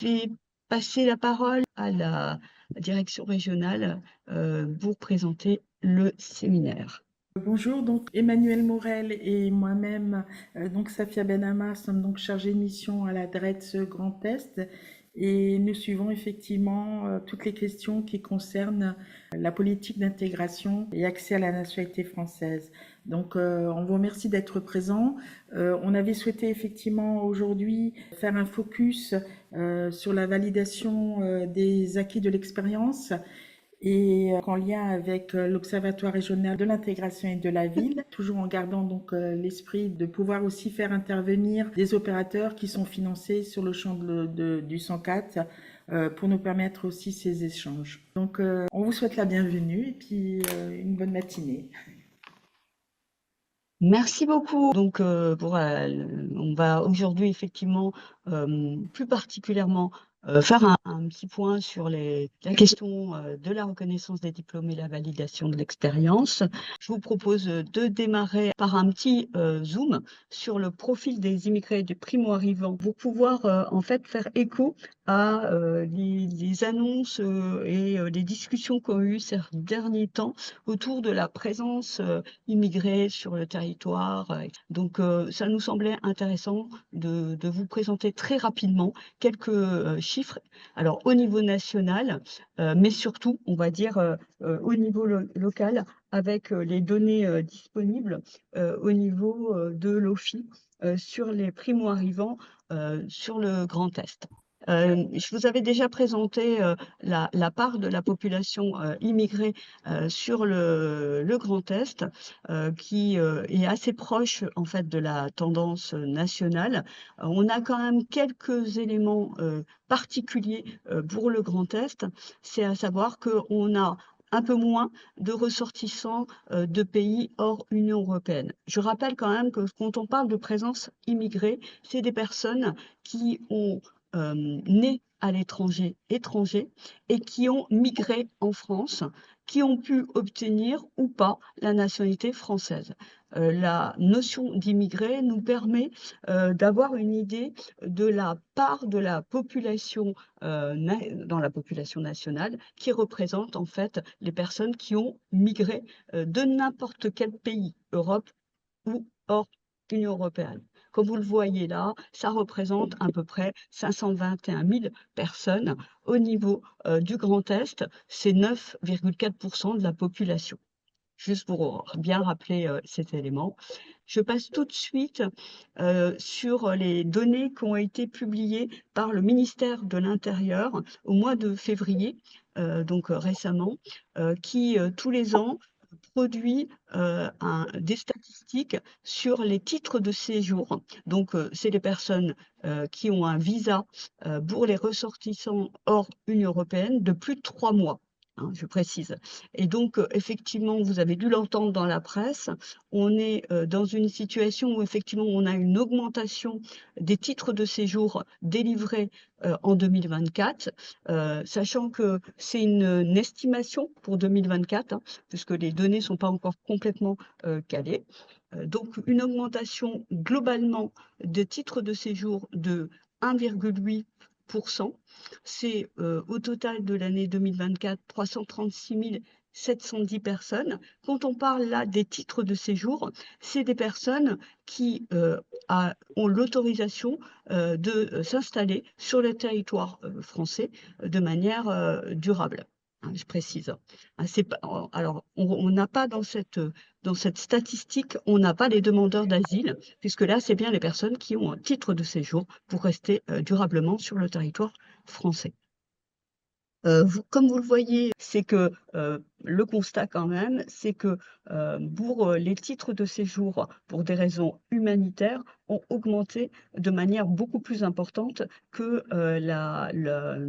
vais passer la parole à la direction régionale pour présenter le séminaire. Bonjour, donc Emmanuel Morel et moi-même, donc Safia Benama, sommes donc chargés de mission à la DRETS Grand Est et nous suivons effectivement toutes les questions qui concernent la politique d'intégration et accès à la nationalité française. Donc on vous remercie d'être présent. On avait souhaité effectivement aujourd'hui faire un focus sur la validation des acquis de l'expérience et en lien avec l'Observatoire régional de l'intégration et de la ville, toujours en gardant donc l'esprit de pouvoir aussi faire intervenir des opérateurs qui sont financés sur le champ du 104 pour nous permettre aussi ces échanges. Donc on vous souhaite la bienvenue et puis une bonne matinée. Merci beaucoup. Donc, on va aujourd'hui effectivement, plus particulièrement, faire un petit point sur la question de la reconnaissance des diplômes et la validation de l'expérience. Je vous propose de démarrer par un petit zoom sur le profil des immigrés des primo-arrivants pour pouvoir en fait faire écho à les annonces et les discussions qu'on a eues ces derniers temps autour de la présence immigrés sur le territoire. Donc, ça nous semblait intéressant de vous présenter très rapidement quelques chiffres. Alors, au niveau national, mais surtout, on va dire, au niveau local, avec les données disponibles au niveau de l'OFII sur les primo-arrivants sur le Grand Est. Je vous avais déjà présenté la part de la population immigrée sur le Grand Est, qui est assez proche en fait de la tendance nationale. On a quand même quelques éléments particuliers pour le Grand Est, c'est à savoir qu'on a un peu moins de ressortissants de pays hors Union européenne. Je rappelle quand même que quand on parle de présence immigrée, c'est des personnes qui ont nées à l'étranger, étrangers, et qui ont migré en France, qui ont pu obtenir ou pas la nationalité française. La notion d'immigré nous permet d'avoir une idée de la part de la population dans la population nationale qui représente en fait les personnes qui ont migré de n'importe quel pays, Europe ou hors Union européenne. Comme vous le voyez là, ça représente à peu près 521 000 personnes au niveau du Grand Est, c'est 9,4% de la population. Juste pour bien rappeler cet élément. Je passe tout de suite sur les données qui ont été publiées par le ministère de l'Intérieur au mois de février, donc récemment, qui tous les ans produit des statistiques sur les titres de séjour. Donc, c'est les personnes qui ont un visa pour les ressortissants hors Union européenne de plus de 3 mois. Hein, je précise. Et donc, effectivement, vous avez dû l'entendre dans la presse, on est dans une situation où effectivement on a une augmentation des titres de séjour délivrés en 2024, sachant que c'est une estimation pour 2024, hein, puisque les données ne sont pas encore complètement calées. Donc, une augmentation globalement des titres de séjour de 1,8%. C'est au total de l'année 2024, 336 710 personnes. Quand on parle là des titres de séjour, c'est des personnes qui ont l'autorisation de s'installer sur le territoire français de manière durable. Hein, je précise. Hein, alors, on n'a pas dans cette statistique, on n'a pas les demandeurs d'asile, puisque là, c'est bien les personnes qui ont un titre de séjour pour rester durablement sur le territoire français. Comme vous le voyez, c'est que le constat quand même, c'est que pour les titres de séjour pour des raisons humanitaires ont augmenté de manière beaucoup plus importante que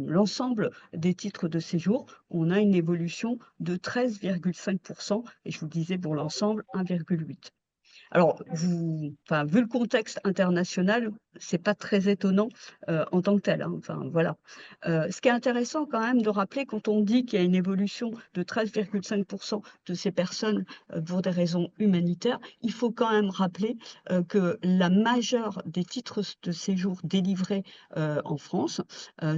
l'ensemble des titres de séjour. On a une évolution de 13,5% et je vous disais pour l'ensemble 1,8%. Alors, vu le contexte international, c'est pas très étonnant, en tant que tel, hein, enfin voilà. Ce qui est intéressant quand même de rappeler quand on dit qu'il y a une évolution de 13,5 de ces personnes, pour des raisons humanitaires, il faut quand même rappeler, que la majeure des titres de séjour délivrés, en France,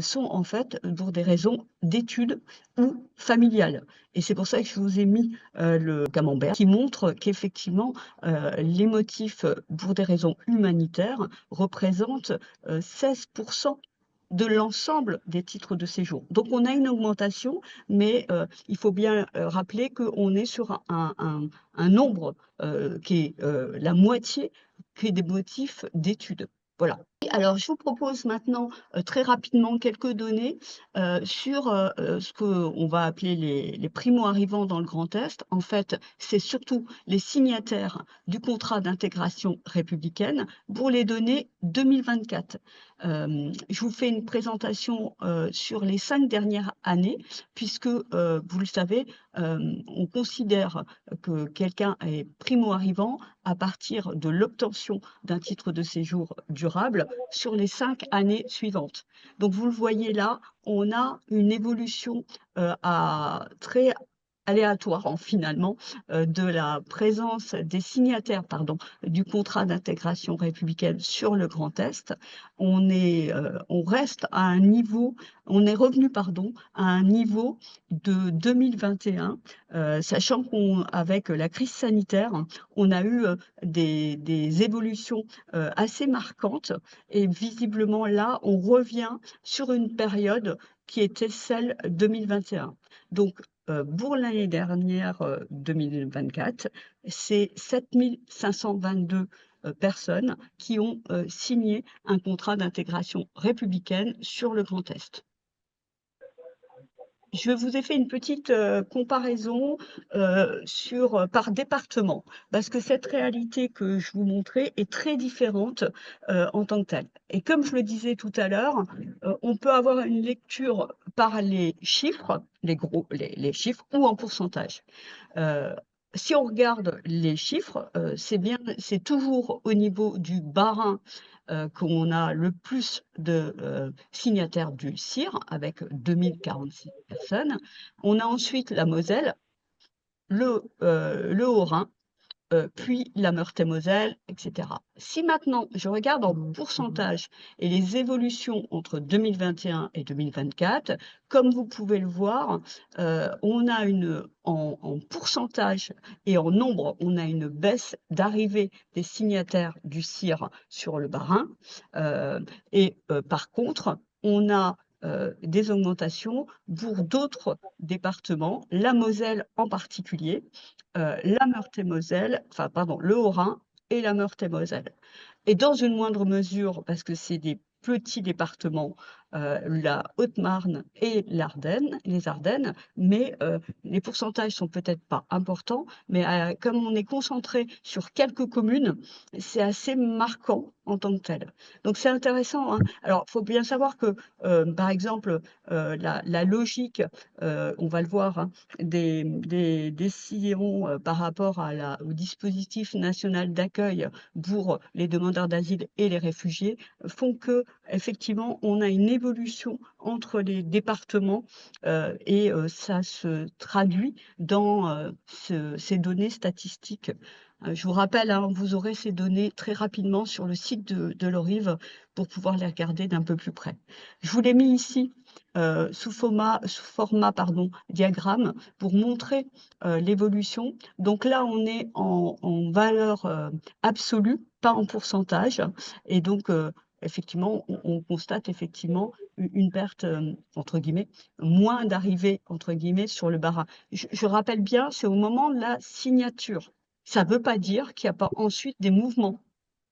sont en fait pour des raisons d'études ou familiales et c'est pour ça que je vous ai mis, le camembert qui montre qu'effectivement, les motifs, pour des raisons humanitaires représentent, 16 de l'ensemble des titres de séjour. Donc on a une augmentation, mais il faut bien, rappeler qu'on est sur un nombre, qui est, la moitié qui est des motifs d'études. Voilà. Alors je vous propose maintenant, très rapidement quelques données, sur, ce qu'on va appeler les primo-arrivants dans le Grand Est. En fait, c'est surtout les signataires du contrat d'intégration républicaine pour les données 2024. Je vous fais une présentation, sur les 5 dernières années puisque, vous le savez, on considère que quelqu'un est primo-arrivant à partir de l'obtention d'un titre de séjour durable sur les 5 années suivantes. Donc vous le voyez là, on a une évolution, très aléatoire finalement, de la présence des signataires, pardon, du contrat d'intégration républicaine sur le Grand Est. On reste à un niveau, on est revenu, pardon, à un niveau de 2021, sachant qu'avec la crise sanitaire, on a eu, des évolutions, assez marquantes et visiblement là, on revient sur une période qui était celle 2021. Donc, pour l'année dernière, 2024, c'est 7 522 personnes qui ont signé un contrat d'intégration républicaine sur le Grand Est. Je vous ai fait une petite, comparaison, par département, parce que cette réalité que je vous montrais est très différente, en tant que telle et comme je le disais tout à l'heure, on peut avoir une lecture par les chiffres, les chiffres ou en pourcentage. Heu, Si on regarde les chiffres, c'est toujours au niveau du Bas-Rhin, qu'on a le plus de, signataires du CIR avec 2 046 personnes. On a ensuite la Moselle, le Haut-Rhin, puis la Meurthe-et-Moselle, et cetera. Si maintenant je regarde en pourcentage et les évolutions entre 2021 et 2024, comme vous pouvez le voir, on a en pourcentage et en nombre, on a une baisse d'arrivée des signataires du CIR sur le Bas-Rhin, par contre, on a, des augmentations pour d'autres départements, la Moselle en particulier, la Meurthe-et-Moselle, enfin pardon, le Haut-Rhin et la Meurthe-et-Moselle. Et dans une moindre mesure, parce que c'est des petits départements, la Haute-Marne et les Ardennes, mais les pourcentages sont peut-être pas importants, mais comme on est concentré sur quelques communes, c'est assez marquant en tant que tel. Donc c'est intéressant, hein. Alors, il faut bien savoir que, par exemple, la logique, on va le voir, hein, des décisions, par rapport au dispositif national d'accueil pour les demandeurs d'asile et les réfugiés font qu'effectivement, on a une évolution entre les départements, et ça se traduit dans, ces données statistiques. Je vous rappelle, hein, vous aurez ces données très rapidement sur le site de l'ORIV pour pouvoir les regarder d'un peu plus près. Je vous l'ai mis ici, sous format, pardon, diagramme pour montrer, l'évolution. Donc là, on est en valeur, absolue, pas en pourcentage et donc effectivement, on constate effectivement une perte, entre guillemets, moins d'arrivées, entre guillemets, sur le Bas-Rhin. Je rappelle bien, c'est au moment de la signature. Ça ne veut pas dire qu'il n'y a pas ensuite des mouvements.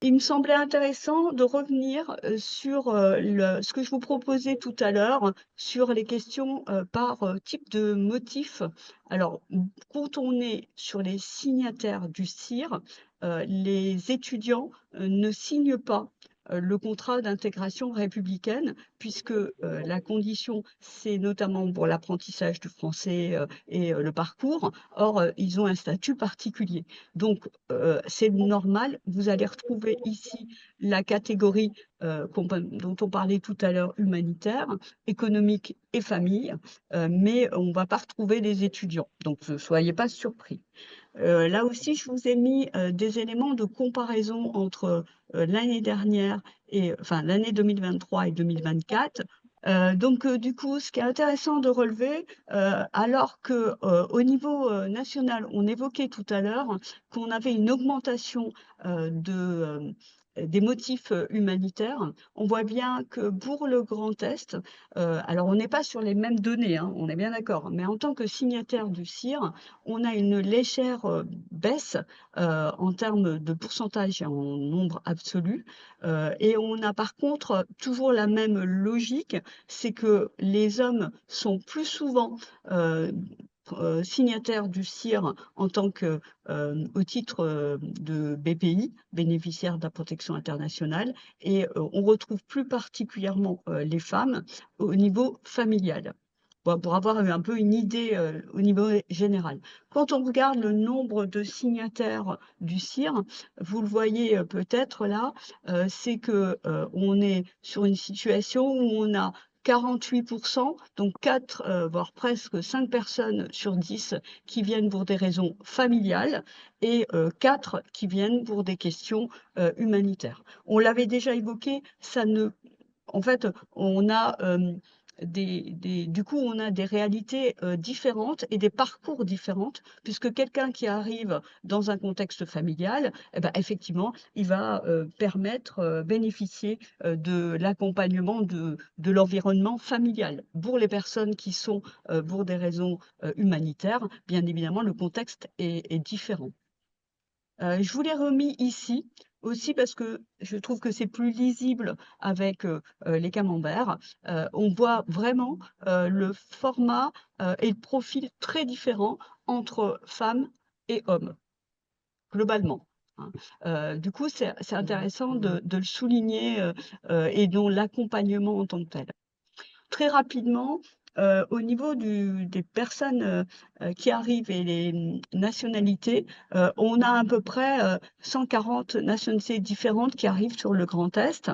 Il me semblait intéressant de revenir, sur, ce que je vous proposais tout à l'heure, sur les questions, par, type de motif. Alors, quand on est sur les signataires du CIR, les étudiants, ne signent pas, le contrat d'intégration républicaine, puisque la condition, c'est notamment pour l'apprentissage du français et le parcours. Or, ils ont un statut particulier. Donc, c'est normal. Vous allez retrouver ici la catégorie dont on parlait tout à l'heure, humanitaire, économique et famille, mais on ne va pas retrouver les étudiants. Donc, ne soyez pas surpris. Là aussi, je vous ai mis des éléments de comparaison entre l'année dernière et enfin l'année 2023 et 2024. Donc, du coup, ce qui est intéressant de relever, alors que au niveau national, on évoquait tout à l'heure qu'on avait une augmentation des motifs humanitaires, on voit bien que pour le Grand Est, alors on n'est pas sur les mêmes données, hein, on est bien d'accord, mais en tant que signataire du CIR, on a une légère baisse en termes de pourcentage et en nombre absolu. Et on a par contre toujours la même logique, c'est que les hommes sont plus souvent signataires du CIR en tant que, au titre de BPI, bénéficiaire de la protection internationale, et on retrouve plus particulièrement les femmes au niveau familial. Bon, pour avoir un peu une idée au niveau général. Quand on regarde le nombre de signataires du CIR, vous le voyez peut-être là, c'est que on est sur une situation où on a 48%, donc 4, voire presque 5 personnes sur 10 qui viennent pour des raisons familiales et 4 qui viennent pour des questions humanitaires. On l'avait déjà évoqué, ça ne en fait, on a du coup, on a des réalités différentes et des parcours différentes, puisque quelqu'un qui arrive dans un contexte familial, eh ben, effectivement, il va bénéficier de l'accompagnement de l'environnement familial. Pour les personnes qui sont pour des raisons humanitaires, bien évidemment, le contexte est différent. Je vous l'ai remis ici aussi parce que je trouve que c'est plus lisible avec les camemberts. On voit vraiment le format et le profil très différent entre femmes et hommes, globalement, hein. Du coup, c'est intéressant de le souligner et dont l'accompagnement en tant que tel. Très rapidement, au niveau des personnes qui arrivent et les nationalités, on a à peu près 140 nationalités différentes qui arrivent sur le Grand Est.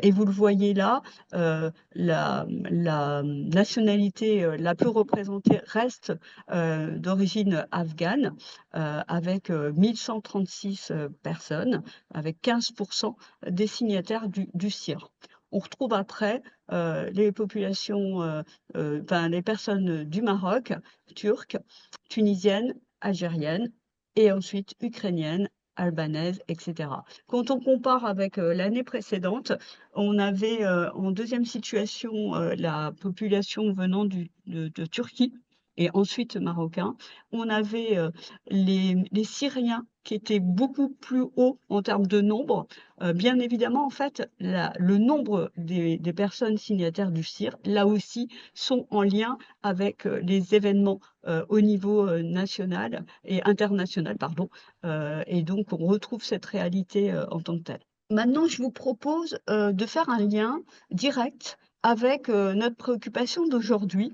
Et vous le voyez là, la nationalité la plus représentée reste d'origine afghane, avec 1136 personnes, avec 15% des signataires du CIR. On retrouve après les populations, enfin les personnes du Maroc, turques, tunisiennes, algériennes et ensuite ukrainiennes, albanaises, etc. Quand on compare avec l'année précédente, on avait en deuxième situation la population venant de Turquie et ensuite marocains. On avait les Syriens qui étaient beaucoup plus hauts en termes de nombre. Bien évidemment, en fait, le nombre des personnes signataires du CIR, là aussi, sont en lien avec les événements au niveau national et international, pardon. Et donc, on retrouve cette réalité en tant que telle. Maintenant, je vous propose de faire un lien direct avec notre préoccupation d'aujourd'hui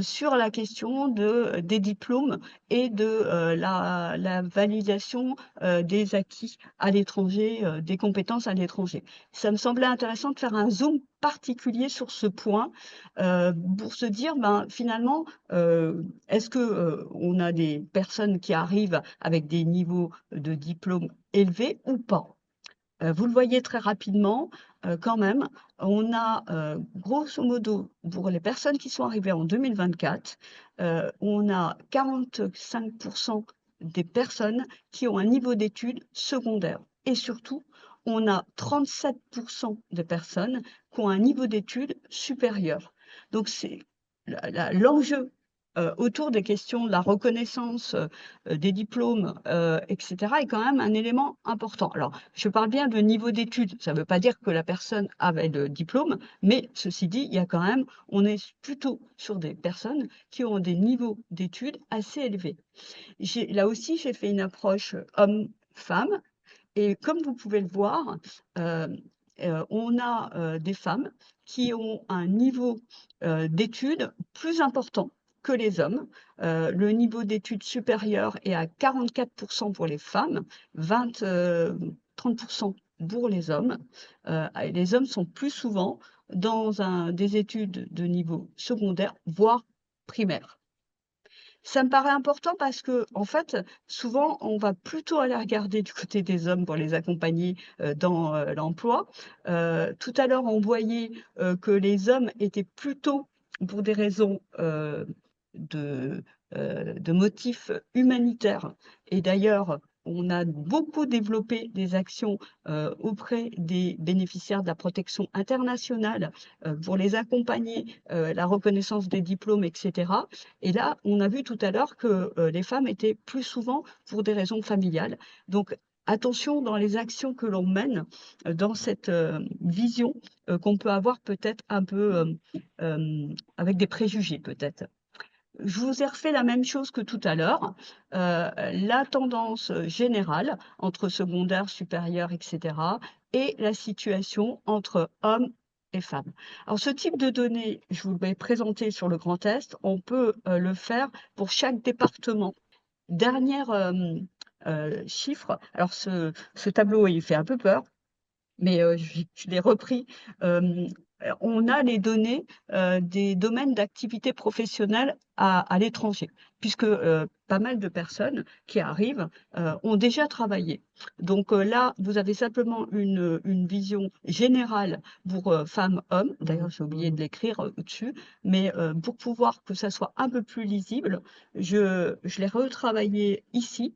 sur la question des diplômes et de la validation des acquis à l'étranger, des compétences à l'étranger. Ça me semblait intéressant de faire un zoom particulier sur ce point pour se dire, ben, finalement, est-ce que on a des personnes qui arrivent avec des niveaux de diplôme élevés ou pas? Vous le voyez très rapidement, quand même, on a, grosso modo, pour les personnes qui sont arrivées en 2024, on a 45 des personnes qui ont un niveau d'études secondaire et surtout, on a 37 de personnes qui ont un niveau d'études supérieur. Donc c'est l'enjeu, autour des questions de la reconnaissance, des diplômes, et cetera, est quand même un élément important. Alors, je parle bien de niveau d'études, ça ne veut pas dire que la personne avait le diplôme, mais ceci dit, il y a quand même on est plutôt sur des personnes qui ont des niveaux d'études assez élevés. Là aussi, j'ai fait une approche homme-femme et comme vous pouvez le voir, on a des femmes qui ont un niveau d'études plus important que les hommes. Le niveau d'études supérieures est à 44% pour les femmes, 30% pour les hommes. Et les hommes sont plus souvent dans des études de niveau secondaire, voire primaire. Ça me paraît important parce que, en fait, souvent, on va plutôt aller regarder du côté des hommes pour les accompagner, dans, l'emploi. Tout à l'heure, on voyait, que les hommes étaient plutôt pour des raisons, de, de motifs humanitaires et d'ailleurs, on a beaucoup développé des actions, auprès des bénéficiaires de la protection internationale, pour les accompagner, la reconnaissance des diplômes et cetera. Et là, on a vu tout à l'heure que les femmes étaient plus souvent pour des raisons familiales. Donc, attention dans les actions que l'on mène dans cette vision qu'on peut avoir peut-être un peu avec des préjugés peut-être. Je vous ai refait la même chose que tout à l'heure. La tendance générale entre secondaire, supérieur, etc. et la situation entre hommes et femmes. Alors, ce type de données, je vous l'ai présenté sur le Grand Est, on peut le faire pour chaque département. Dernier chiffre, alors ce tableau, il fait un peu peur, mais je l'ai repris. On a les données des domaines d'activité professionnelle à l'étranger, puisque pas mal de personnes qui arrivent ont déjà travaillé. Donc là, vous avez simplement une vision générale pour femmes-hommes. D'ailleurs, j'ai oublié de l'écrire au-dessus, mais pour pouvoir que ça soit un peu plus lisible, je l'ai retravaillé ici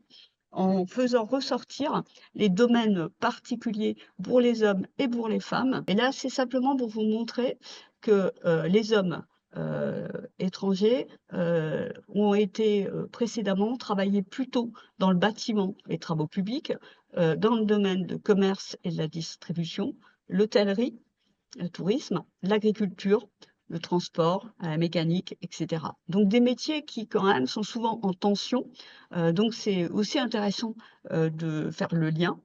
en faisant ressortir les domaines particuliers pour les hommes et pour les femmes. Et là, c'est simplement pour vous montrer que les hommes euh, étrangers ont été précédemment travaillés plutôt dans le bâtiment, les travaux publics, dans le domaine de commerce et de la distribution, l'hôtellerie, le tourisme, l'agriculture, le transport, la mécanique, etc. Donc des métiers qui quand même sont souvent en tension. Donc c'est aussi intéressant de faire le lien.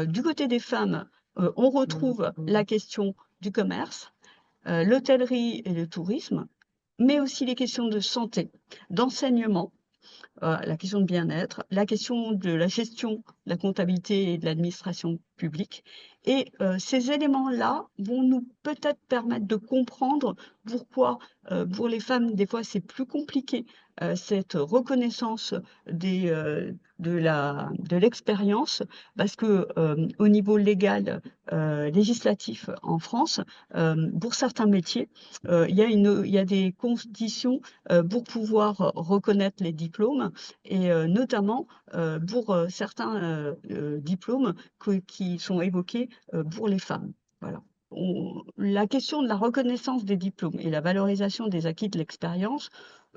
Du côté des femmes, on retrouve la question du commerce, l'hôtellerie et le tourisme, mais aussi les questions de santé, d'enseignement, la question de bien-être, la question de la gestion, de la comptabilité et de l'administration publique. Et ces éléments-là vont nous peut-être permettre de comprendre pourquoi, pour les femmes, des fois, c'est plus compliqué, cette reconnaissance de l'expérience, parce que au niveau légal, législatif en France, pour certains métiers, il y a des conditions pour pouvoir reconnaître les diplômes et notamment pour certains diplômes qui sont évoqués pour les femmes. Voilà. La question de la reconnaissance des diplômes et la valorisation des acquis de l'expérience,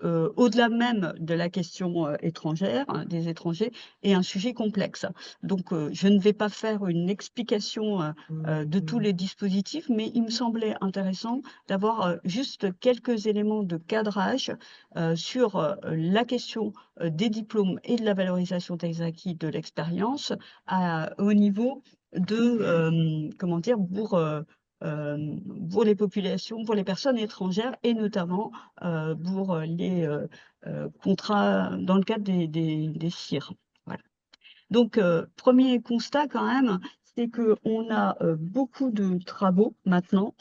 au-delà même de la question étrangère, hein, des étrangers, est un sujet complexe. Donc, je ne vais pas faire une explication de tous les dispositifs, mais il me semblait intéressant d'avoir juste quelques éléments de cadrage sur la question des diplômes et de la valorisation des acquis de l'expérience au niveau de, comment dire, pour les populations, pour les personnes étrangères et notamment pour les contrats dans le cadre des CIR. Voilà. Donc, premier constat quand même, c'est qu'on a beaucoup de travaux maintenant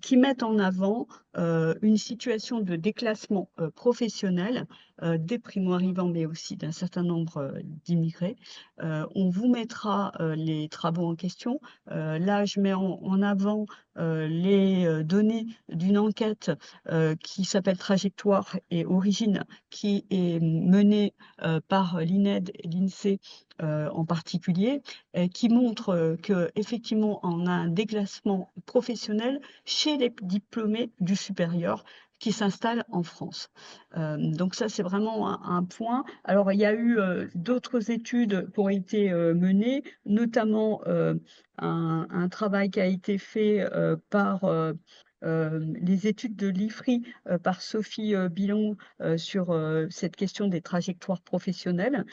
qui mettent en avant une situation de déclassement professionnel des primo-arrivants, mais aussi d'un certain nombre d'immigrés. On vous mettra les travaux en question. Là, je mets en avant les données d'une enquête qui s'appelle Trajectoire et Origine, qui est menée par l'INED et l'INSEE en particulier, qui montre qu'effectivement, on a un déclassement professionnel chez les diplômés du supérieur qui s'installent en France. Donc ça, c'est vraiment un point. Alors, il y a eu d'autres études qui ont été menées, notamment un travail qui a été fait par les études de l'IFRI par Sophie Bilon sur cette question des trajectoires professionnelles,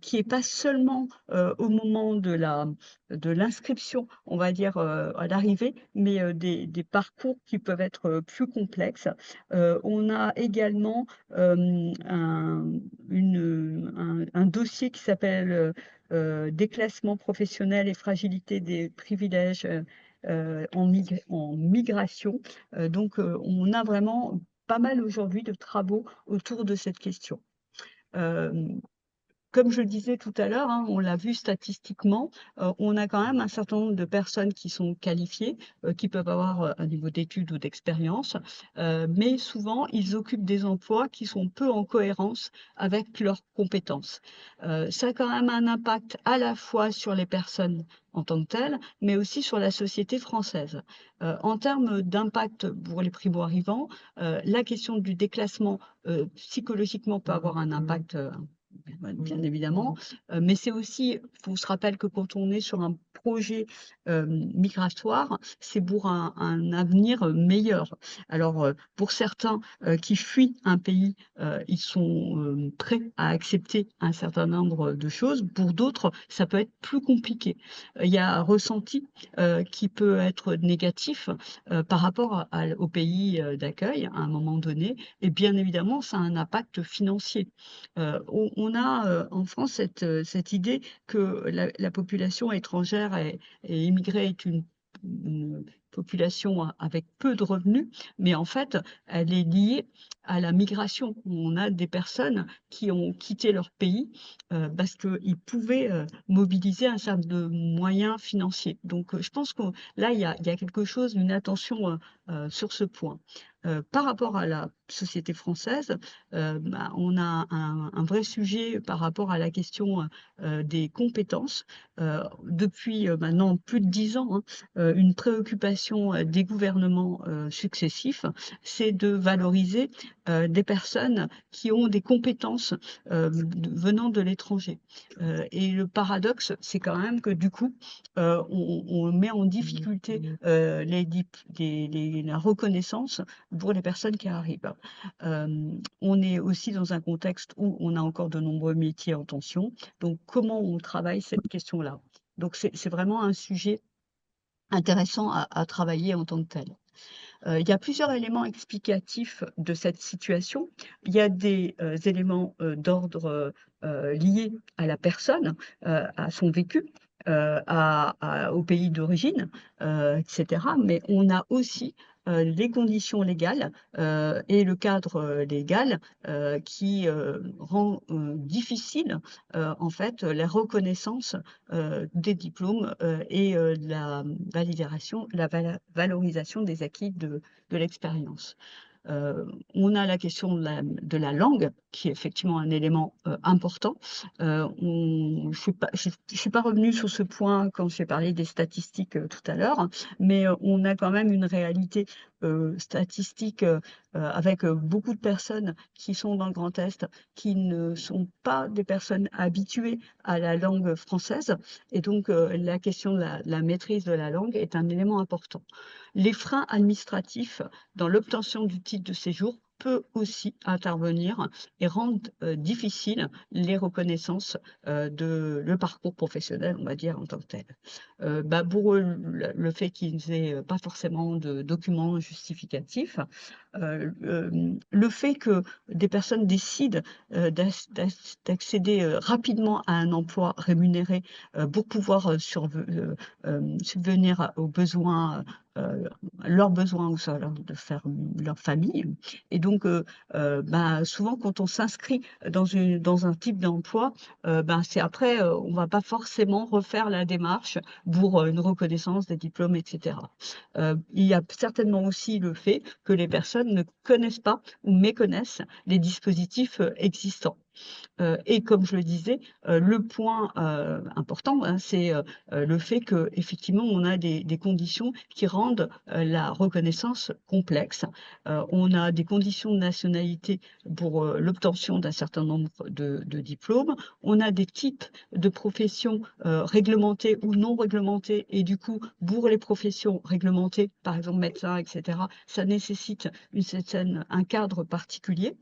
qui est pas seulement au moment de l'inscription, on va dire, à l'arrivée, mais des parcours qui peuvent être plus complexes. On a également un dossier qui s'appelle déclassement professionnel et fragilité des privilèges en migration. Donc, on a vraiment pas mal aujourd'hui de travaux autour de cette question. Euh, Comme je le disais tout à l'heure, hein, on l'a vu statistiquement, on a quand même un certain nombre de personnes qui sont qualifiées, qui peuvent avoir un niveau d'études ou d'expérience, mais souvent ils occupent des emplois qui sont peu en cohérence avec leurs compétences. Ça a quand même un impact à la fois sur les personnes en tant que telles, mais aussi sur la société française. En termes d'impact pour les primo-arrivants, la question du déclassement psychologiquement peut avoir un impact bien évidemment, mais c'est aussi, faut se rappeler que quand on est sur un projet migratoire, c'est pour un avenir meilleur. Alors, pour certains qui fuient un pays, ils sont prêts à accepter un certain nombre de choses. Pour d'autres, ça peut être plus compliqué. Il y a un ressenti qui peut être négatif par rapport au pays d'accueil à un moment donné, et bien évidemment, ça a un impact financier. On a en France cette idée que la population étrangère et immigrée est une population avec peu de revenus, mais en fait, elle est liée à la migration. On a des personnes qui ont quitté leur pays parce qu'ils pouvaient mobiliser un certain de moyens financiers. Donc, je pense que là, il y a quelque chose, une attention sur ce point. Par rapport à la société française, on a un vrai sujet par rapport à la question des compétences. Depuis maintenant plus de 10 ans, hein, une préoccupation des gouvernements successifs, c'est de valoriser des personnes qui ont des compétences venant de l'étranger. Et le paradoxe, c'est quand même que du coup, on met en difficulté la reconnaissance pour les personnes qui arrivent. On est aussi dans un contexte où on a encore de nombreux métiers en tension. Donc, comment on travaille cette question-là? Donc, c'est vraiment un sujet intéressant à travailler en tant que tel. Il y a plusieurs éléments explicatifs de cette situation. Il y a des éléments d'ordre liés à la personne, à son vécu, au pays d'origine, etc. Mais on a aussi les conditions légales et le cadre légal qui rend difficile en fait la reconnaissance des diplômes et la valorisation des acquis de l'expérience. On a la question de la langue, qui est effectivement un élément important. Je suis pas revenue sur ce point quand j'ai parlé des statistiques tout à l'heure, mais on a quand même une réalité statistique avec beaucoup de personnes qui sont dans le Grand Est, qui ne sont pas des personnes habituées à la langue française. Et donc, la question de la maîtrise de la langue est un élément important. Les freins administratifs dans l'obtention du titre de séjour peut aussi intervenir et rendre difficile les reconnaissances de le parcours professionnel, on va dire, en tant que tel. Pour eux, le fait qu'ils n'aient pas forcément de documents justificatifs, le fait que des personnes décident d'accéder rapidement à un emploi rémunéré pour pouvoir subvenir aux besoins leurs besoins ou ça, de faire leur famille. Et donc, souvent, quand on s'inscrit dans un type d'emploi, c'est après, on va pas forcément refaire la démarche pour une reconnaissance des diplômes, etc. Il y a certainement aussi le fait que les personnes ne connaissent pas ou méconnaissent les dispositifs existants. Et comme je le disais, le point, important, hein, c'est, le fait qu'effectivement on a des conditions qui rendent, la reconnaissance complexe. On a des conditions de nationalité pour, l'obtention d'un certain nombre de diplômes. On a des types de professions, réglementées ou non réglementées et du coup, pour les professions réglementées, par exemple médecin et cetera, ça nécessite un cadre particulier.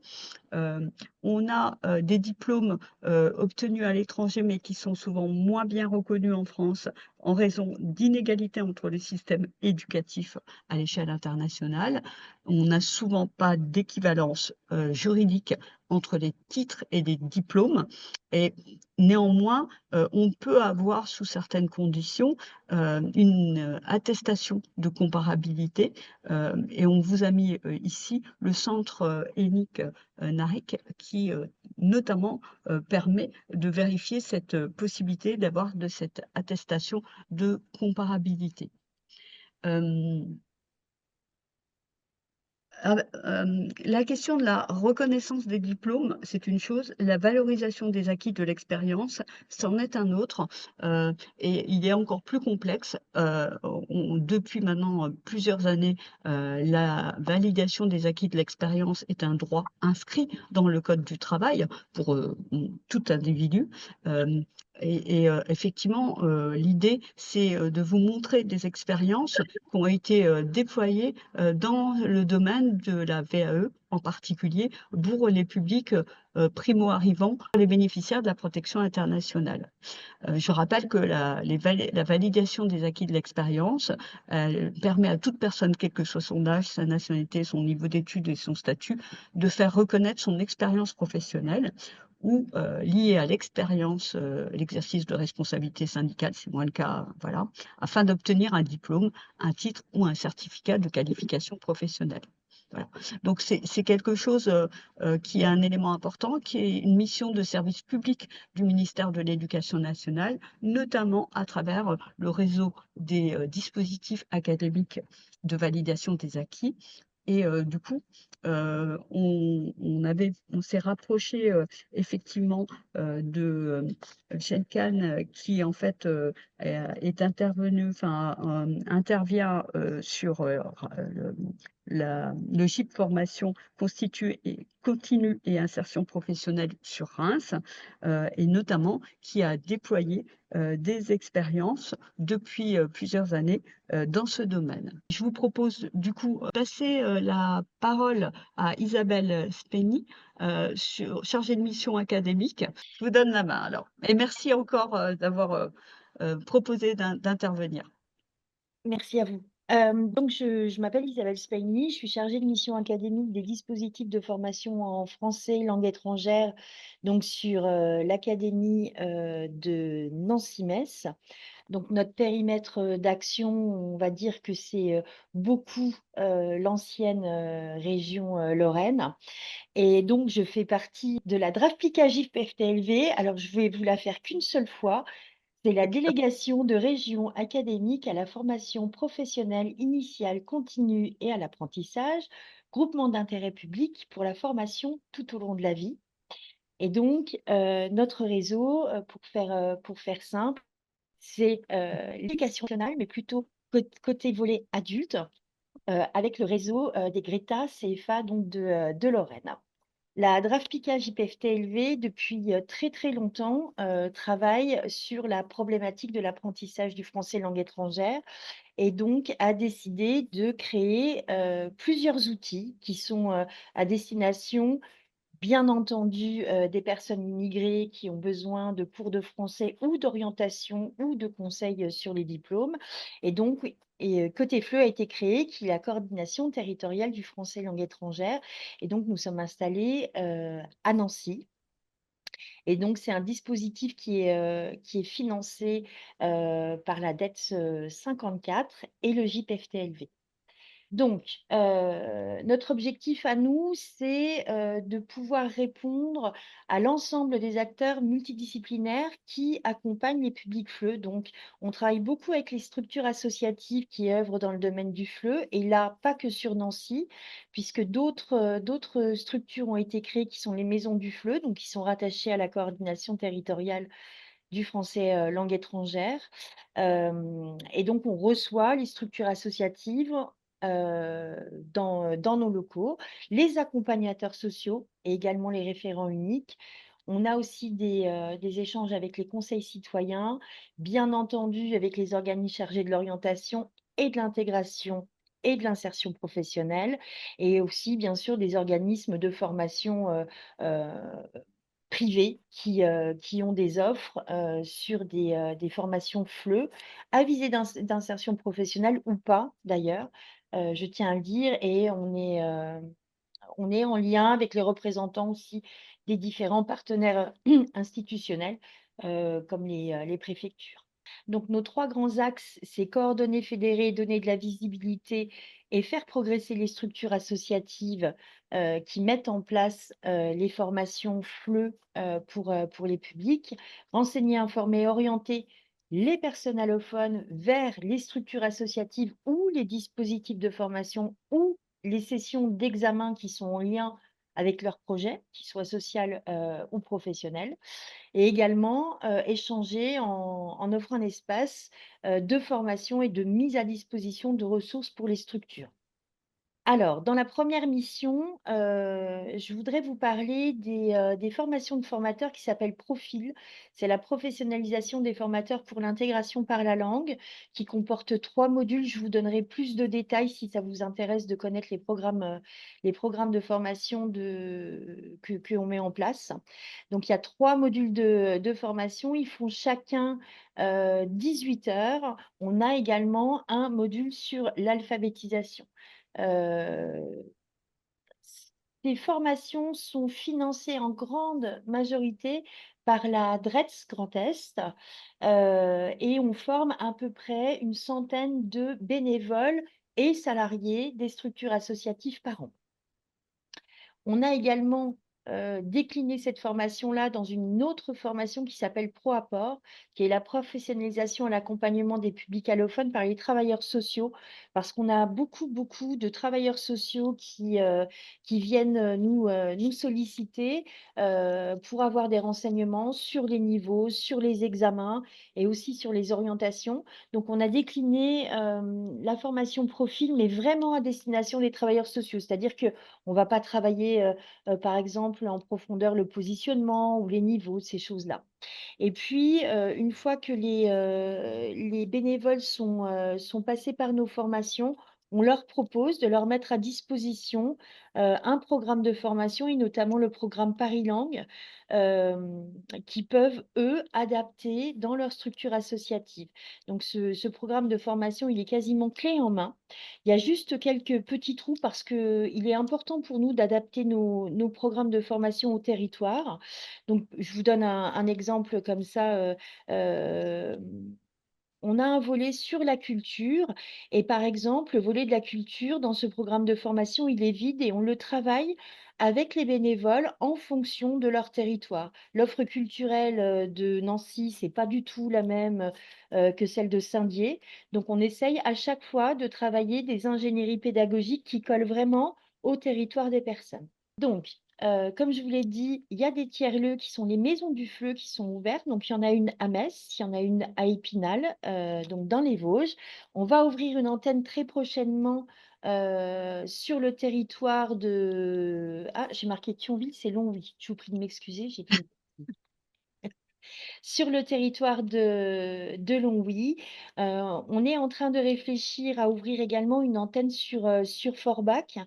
Hem, on a, des diplômes, obtenus à l'étranger, mais qui sont souvent moins bien reconnus en France en raison d'inégalités entre les systèmes éducatifs à l'échelle internationale. On n'a souvent pas d'équivalence, juridique entre les titres et les diplômes et néanmoins, on peut avoir sous certaines conditions, une, attestation de comparabilité, et on vous a mis, ici le centre, ENIC NARIC qui, notamment, permet de vérifier cette, possibilité d'avoir de cette attestation de comparabilité. Hem la question de la reconnaissance des diplômes, c'est une chose, la valorisation des acquis de l'expérience, c'en est un autre, et il est encore plus complexe. On depuis maintenant, plusieurs années, la validation des acquis de l'expérience est un droit inscrit dans le code du travail pour, tout individu, hem effectivement, l'idée, c'est, de vous montrer des expériences qui ont été, déployées dans le domaine de la VAE, en particulier pour les publics, primo-arrivants, les bénéficiaires de la protection internationale. Je rappelle que la validation des acquis de l'expérience, elle permet à toute personne, quel que soit son âge, sa nationalité, son niveau d'études et son statut, de faire reconnaître son expérience professionnelle ou, liée à l'expérience, l'exercice de responsabilité syndicale, c'est moins le cas, voilà, afin d'obtenir un diplôme, un titre ou un certificat de qualification professionnelle. Voilà. Donc c'est quelque chose, qui est un élément important, qui est une mission de service public du ministère de l'Éducation nationale, notamment à travers, le réseau des, dispositifs académiques de validation des acquis et du coup, on s'est rapproché, effectivement, de, Shenkan, qui en fait, est intervenu enfin, intervient, sur, le GIP formation constitué et continue et insertion professionnelle sur Reims, et notamment qui a déployé, des expériences depuis, plusieurs années, dans ce domaine. Je vous propose du coup, passer, la parole à Isabelle Speni, chargée de mission académique. Je vous donne la main alors et merci encore, d'avoir, proposé d'intervenir. Merci à vous. Donc je m'appelle Isabelle Spagni, je suis chargée de mission académique des dispositifs de formation en français langue étrangère, donc sur, l'académie, de Nancy-Metz. Donc notre périmètre, d'action, on va dire que c'est, beaucoup, l'ancienne, région, Lorraine et donc je fais partie de la DRAFPICA GIF-FTLV. Alors je vais vous la faire qu'une seule fois. C'est la délégation de région académique à la formation professionnelle initiale continue et à l'apprentissage, groupement d'intérêt public pour la formation tout au long de la vie. Et donc, notre réseau, pour faire simple, c'est l'éducation nationale, mais plutôt côté volet adulte, avec le réseau des Greta CFA donc de Lorraine. La DRAFPICA JPFT-LV, depuis très très longtemps, travaille sur la problématique de l'apprentissage du français langue étrangère et donc a décidé de créer plusieurs outils qui sont à destination, bien entendu, des personnes immigrées qui ont besoin de cours de français ou d'orientation ou de conseils sur les diplômes. Et donc, oui, et côté FLE a été créé, qui est la coordination territoriale du français langue étrangère. Et donc, nous sommes installés à Nancy. Et donc, c'est un dispositif qui est financé par la DETS 54 et le JIP FTLV. Donc, notre objectif à nous, c'est, de pouvoir répondre à l'ensemble des acteurs multidisciplinaires qui accompagnent les publics FLE. Donc, on travaille beaucoup avec les structures associatives qui œuvrent dans le domaine du FLE et là, pas que sur Nancy, puisque d'autres structures ont été créées qui sont les maisons du FLE, donc qui sont rattachées à la coordination territoriale du français, langue étrangère. Et donc on reçoit les structures associatives, dans nos locaux, les accompagnateurs sociaux et également les référents uniques. On a aussi des échanges avec les conseils citoyens, bien entendu avec les organismes chargés de l'orientation et de l'intégration et de l'insertion professionnelle et aussi bien sûr des organismes de formation, heu privés qui ont des offres, sur des formations FLE à visée d'insertion professionnelle ou pas d'ailleurs, je tiens à le dire et on est en lien avec les représentants aussi des différents partenaires institutionnels, comme les préfectures. Donc nos 3 grands axes, c'est coordonner, fédérer, donner de la visibilité et faire progresser les structures associatives, qui mettent en place, les formations FLE, pour les publics. Renseigner, informer, orienter les personnes allophones vers les structures associatives ou les dispositifs de formation ou les sessions d'examen qui sont en lien avec leur projet, qu'ils soient social, ou professionnel et également, échanger en offrant un espace, de formation et de mise à disposition de ressources pour les structures. Alors, dans la première mission, je voudrais vous parler des formations de formateurs qui s'appellent Profil. C'est la professionnalisation des formateurs pour l'intégration par la langue, qui comporte 3 modules. Je vous donnerai plus de détails si ça vous intéresse de connaître les programmes de formation que l'on met en place. Donc il y a 3 modules de formation. Ils font chacun, 18 heures. On a également un module sur l'alphabétisation. Heu, Ces formations sont financées en grande majorité par la DRETS Grand Est, et on forme à peu près une centaine de bénévoles et salariés des structures associatives par an. On a également, décliné cette formation-là dans une autre formation qui s'appelle ProApport, qui est la professionnalisation et l'accompagnement des publics allophones par les travailleurs sociaux. Parce qu'on a beaucoup, beaucoup de travailleurs sociaux qui viennent, nous solliciter, pour avoir des renseignements sur les niveaux, sur les examens et aussi sur les orientations. Donc on a décliné, la formation profil, mais vraiment à destination des travailleurs sociaux. C'est-à-dire que on va pas travailler, par exemple, en profondeur le positionnement ou les niveaux, ces choses-là. Et puis, une fois que les bénévoles sont passés par nos formations, on leur propose de leur mettre à disposition, un programme de formation et notamment le programme Paris Langue, qui peuvent, eux, adapter dans leur structure associative. Donc ce programme de formation, il est quasiment clé en main. Il y a juste quelques petits trous parce qu'il est important pour nous d'adapter nos programmes de formation au territoire. Donc, je vous donne un exemple comme ça, on a un volet sur la culture et par exemple, le volet de la culture dans ce programme de formation, il est vide et on le travaille avec les bénévoles en fonction de leur territoire. L'offre culturelle, de Nancy, c'est pas du tout la même, que celle de Saint-Dié. Donc on essaye à chaque fois de travailler des ingénieries pédagogiques qui collent vraiment au territoire des personnes. Donc, comme je vous l'ai dit, il y a des tiers-lieux qui sont les maisons du FLE qui sont ouvertes. Donc, il y en a une à Metz, il y en a une à Épinal, donc dans les Vosges. On va ouvrir une antenne très prochainement, sur le territoire de ah, j'ai marqué Thionville, c'est Longwy. Je vous prie de m'excuser, j'ai fait une sur le territoire de Longwy. On est en train de réfléchir à ouvrir également une antenne sur Forbach,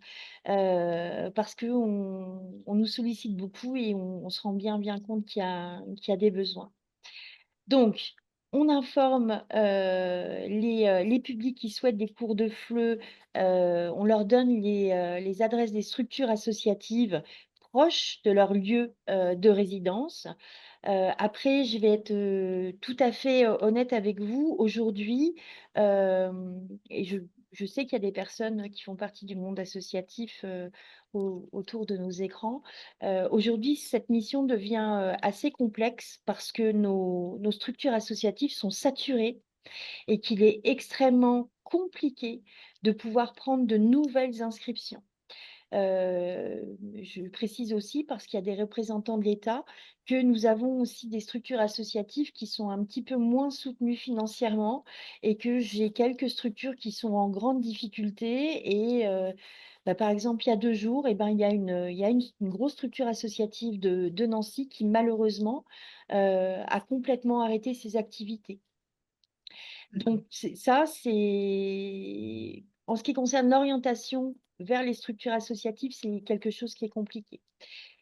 parce qu'on nous sollicite beaucoup et on se rend bien compte qu'il y a des besoins. Donc, on informe, les publics qui souhaitent des cours de FLE, on leur donne les adresses des structures associatives proches de leur lieu, de résidence. Après, je vais être, tout à fait, honnête avec vous. Aujourd'hui, et je sais qu'il y a des personnes qui font partie du monde associatif autour de nos écrans. Aujourd'hui, cette mission devient assez complexe parce que nos structures associatives sont saturées et qu'il est extrêmement compliqué de pouvoir prendre de nouvelles inscriptions. Je précise aussi, parce qu'il y a des représentants de l'État, que nous avons aussi des structures associatives qui sont un petit peu moins soutenues financièrement et que j'ai quelques structures qui sont en grande difficulté et par exemple, il y a 2 jours et ben, il y a une grosse structure associative de Nancy qui malheureusement, a complètement arrêté ses activités. D'accord. Donc c'est en ce qui concerne l'orientation vers les structures associatives, c'est quelque chose qui est compliqué.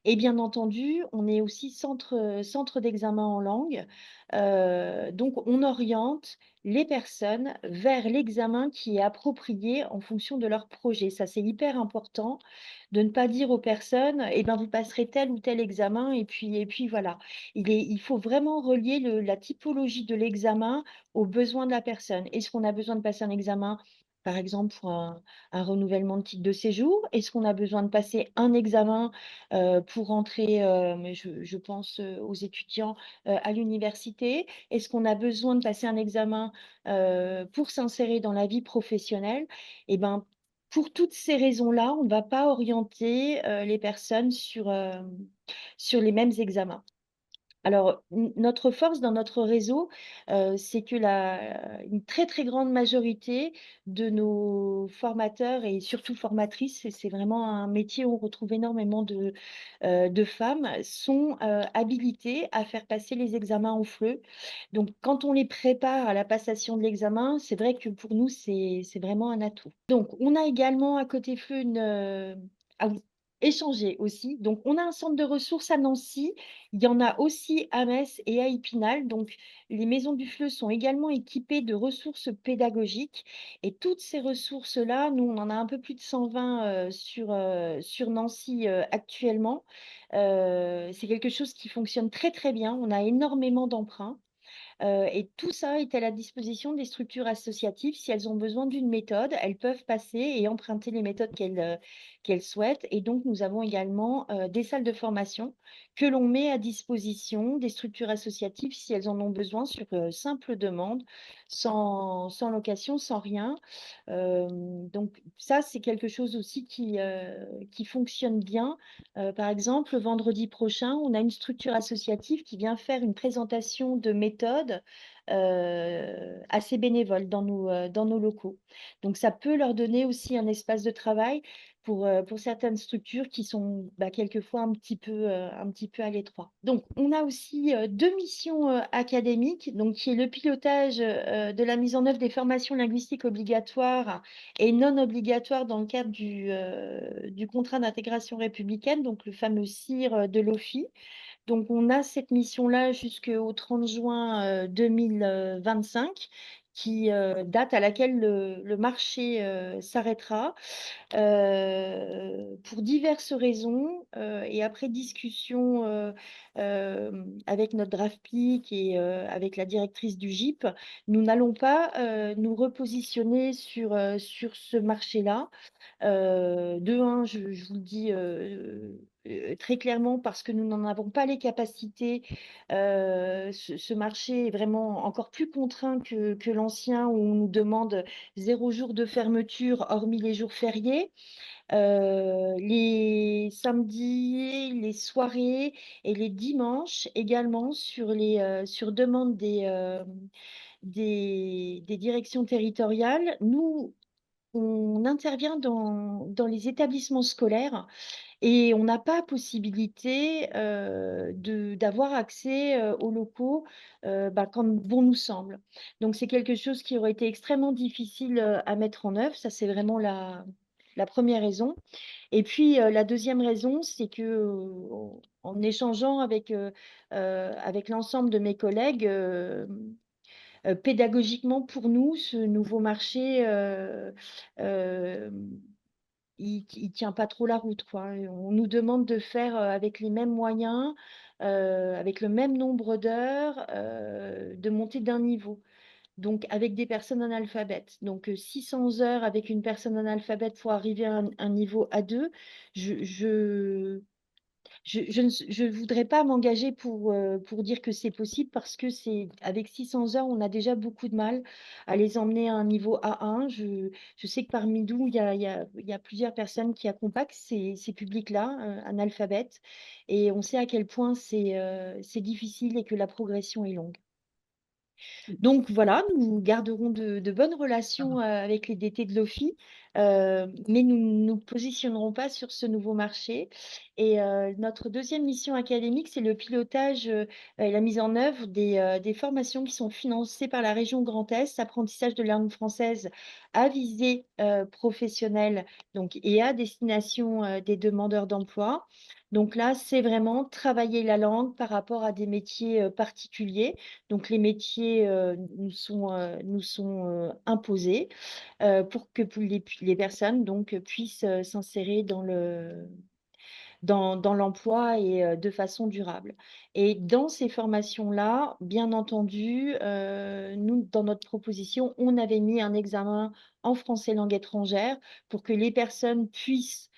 Et bien entendu, on est aussi centre d'examen en langue, donc on oriente les personnes vers l'examen qui est approprié en fonction de leur projet. Ça, c'est hyper important de ne pas dire aux personnes: «Eh ben, vous passerez tel ou tel examen et puis voilà». Il faut vraiment relier la typologie de l'examen aux besoins de la personne. Est-ce qu'on a besoin de passer un examen, par exemple, pour un renouvellement de titre de séjour? Est-ce qu'on a besoin de passer un examen pour entrer, mais je pense, aux étudiants, à l'université? Est-ce qu'on a besoin de passer un examen, pour s'insérer dans la vie professionnelle? Et ben, pour toutes ces raisons-là, on ne va pas orienter, les personnes sur les mêmes examens. Alors, notre force dans notre réseau, c'est que une très, très grande majorité de nos formateurs et surtout formatrices, et c'est vraiment un métier où on retrouve énormément de femmes, sont, habilitées à faire passer les examens au FLE. Donc quand on les prépare à la passation de l'examen, c'est vrai que pour nous, c'est vraiment un atout. Donc on a également à côté FLE ah oui, échanger aussi. Donc on a un centre de ressources à Nancy, il y en a aussi à Metz et à Épinal. Donc, les maisons du FLE sont également équipées de ressources pédagogiques et toutes ces ressources-là, nous, on en a un peu plus de 120 sur Nancy actuellement. C'est quelque chose qui fonctionne très, très bien. On a énormément d'emprunts. Et tout ça est à la disposition des structures associatives. Si elles ont besoin d'une méthode, elles peuvent passer et emprunter les méthodes qu'elles souhaitent. Et donc, nous avons également des salles de formation que l'on met à disposition des structures associatives si elles en ont besoin sur simple demande, sans location, sans rien. Donc, ça, c'est quelque chose aussi qui fonctionne bien. Par exemple, le vendredi prochain, on a une structure associative qui vient faire une présentation de méthode à ses bénévoles dans nos locaux. Donc, ça peut leur donner aussi un espace de travail pour certaines structures qui sont quelquefois un petit peu à l'étroit. Donc, on a aussi 2 missions académiques, donc qui est le pilotage de la mise en œuvre des formations linguistiques obligatoires et non obligatoires dans le cadre du contrat d'intégration républicaine, donc le fameux CIR de l'OFI. Donc, on a cette mission-là jusqu'au 30 juin 2025, qui date à laquelle le marché s'arrêtera. Pour diverses raisons et après discussion avec notre DRAFPIC et avec la directrice du GIP, nous n'allons pas nous repositionner sur ce marché-là. De un, je vous le dis très clairement parce que nous n'en avons pas les capacités. Ce marché est vraiment encore plus contraint que l'ancien où on nous demande 0 jour de fermeture hormis les jours fériés. Les samedis, les soirées et les dimanches également sur demande des directions territoriales. Nous, on intervient dans les établissements scolaires et on n'a pas possibilité d'avoir accès aux locaux quand bon nous semble. Donc c'est quelque chose qui aurait été extrêmement difficile à mettre en œuvre. Ça, c'est vraiment la première raison. Et puis la deuxième raison, c'est que en échangeant avec l'ensemble de mes collègues, pédagogiquement pour nous, ce nouveau marché, il tient pas trop la route, quoi. Et on nous demande de faire, avec les mêmes moyens, avec le même nombre d'heures, de monter d'un niveau. donc avec des personnes analphabètes. Donc 600 heures avec une personne analphabète pour arriver à un niveau A2, je ne voudrais pas m'engager pour dire que c'est possible parce que avec 600 heures, on a déjà beaucoup de mal à les emmener à un niveau A1. Je sais que parmi nous, il y a plusieurs personnes qui accompagnent ces publics-là, analphabètes, et on sait à quel point c'est difficile et que la progression est longue. Donc voilà, nous garderons de bonnes relations avec les DT de l'OFI, mais nous ne nous positionnerons pas sur ce nouveau marché. Et notre deuxième mission académique, c'est le pilotage et la mise en œuvre des formations qui sont financées par la région Grand Est, apprentissage de langue française à visée professionnelle, donc, et à destination des demandeurs d'emploi. Donc là, c'est vraiment travailler la langue par rapport à des métiers particuliers. Donc les métiers nous sont imposés pour que les personnes donc puissent s'insérer dans l'emploi et de façon durable. Et dans ces formations-là, bien entendu, nous, dans notre proposition, on avait mis un examen en français langue étrangère pour que les personnes puissent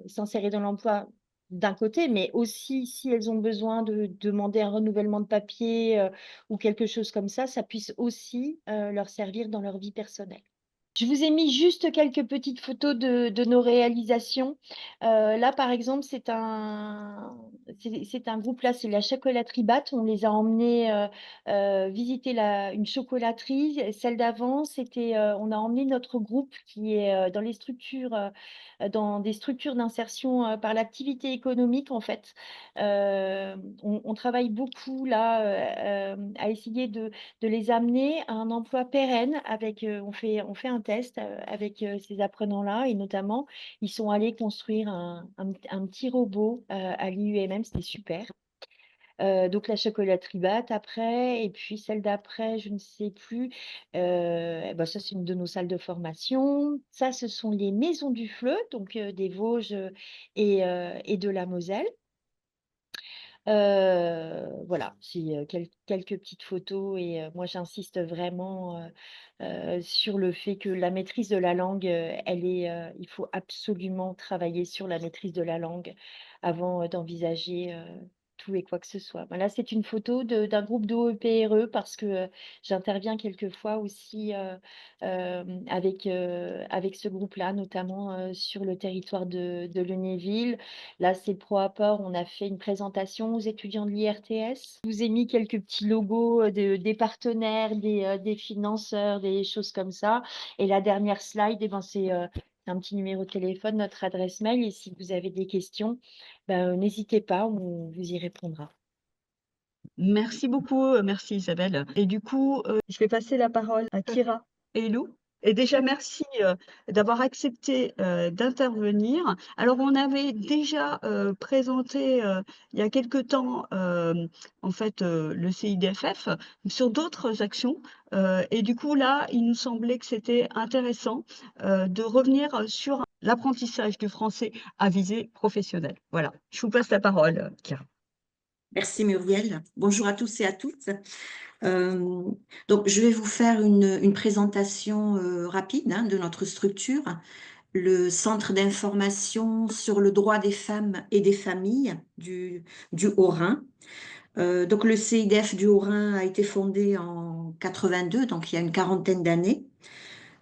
s'insérer dans l'emploi d'un côté, mais aussi si elles ont besoin de demander un renouvellement de papier ou quelque chose comme ça puisse aussi leur servir dans leur vie personnelle. Je vous ai mis juste quelques petites photos de nos réalisations. Là, par exemple, c'est un groupe, là, c'est la chocolaterie Bat. On les a emmenés visiter une chocolaterie. Celle d'avant, on a emmené notre groupe qui est dans des structures d'insertion par l'activité économique, en fait. On travaille beaucoup là à essayer de les amener à un emploi pérenne avec, on fait un test avec ces apprenants-là, et notamment, ils sont allés construire un petit robot à l'IUMM, c'était super. Donc la chocolaterie Bat après, et puis celle d'après, je ne sais plus. Bah, ça, c'est une de nos salles de formation. Ça, ce sont les maisons du Fleu, donc des Vosges et de la Moselle. Voilà, c'est quelques petites photos, et moi j'insiste vraiment sur le fait que la maîtrise de la langue, il faut absolument travailler sur la maîtrise de la langue avant d'envisager tout et quoi que ce soit. Là, c'est une photo d'un groupe d'OEPRE parce que j'interviens quelquefois aussi avec ce groupe-là, notamment sur le territoire de Lunéville. Là, c'est le ProApport. On a fait une présentation aux étudiants de l'IRTS. Je vous ai mis quelques petits logos des partenaires, des financeurs, des choses comme ça. Et la dernière slide, eh ben, c'est un petit numéro de téléphone, notre adresse mail. Et si vous avez des questions, ben, n'hésitez pas, on vous y répondra. Merci beaucoup, merci Isabelle. Et du coup, je vais passer la parole à Kira et Lou. Et déjà, merci d'avoir accepté d'intervenir. Alors, on avait déjà présenté il y a quelque temps, en fait, le CIDFF sur d'autres actions. Et du coup, là, il nous semblait que c'était intéressant de revenir sur l'apprentissage du français à visée professionnelle. Voilà, je vous passe la parole, Kira. Merci Muriel. Bonjour à tous et à toutes. Donc, je vais vous faire une présentation rapide de notre structure, le Centre d'information sur le droit des femmes et des familles du Haut-Rhin. Donc, le CIDF du Haut-Rhin a été fondé en 82, donc il y a une quarantaine d'années.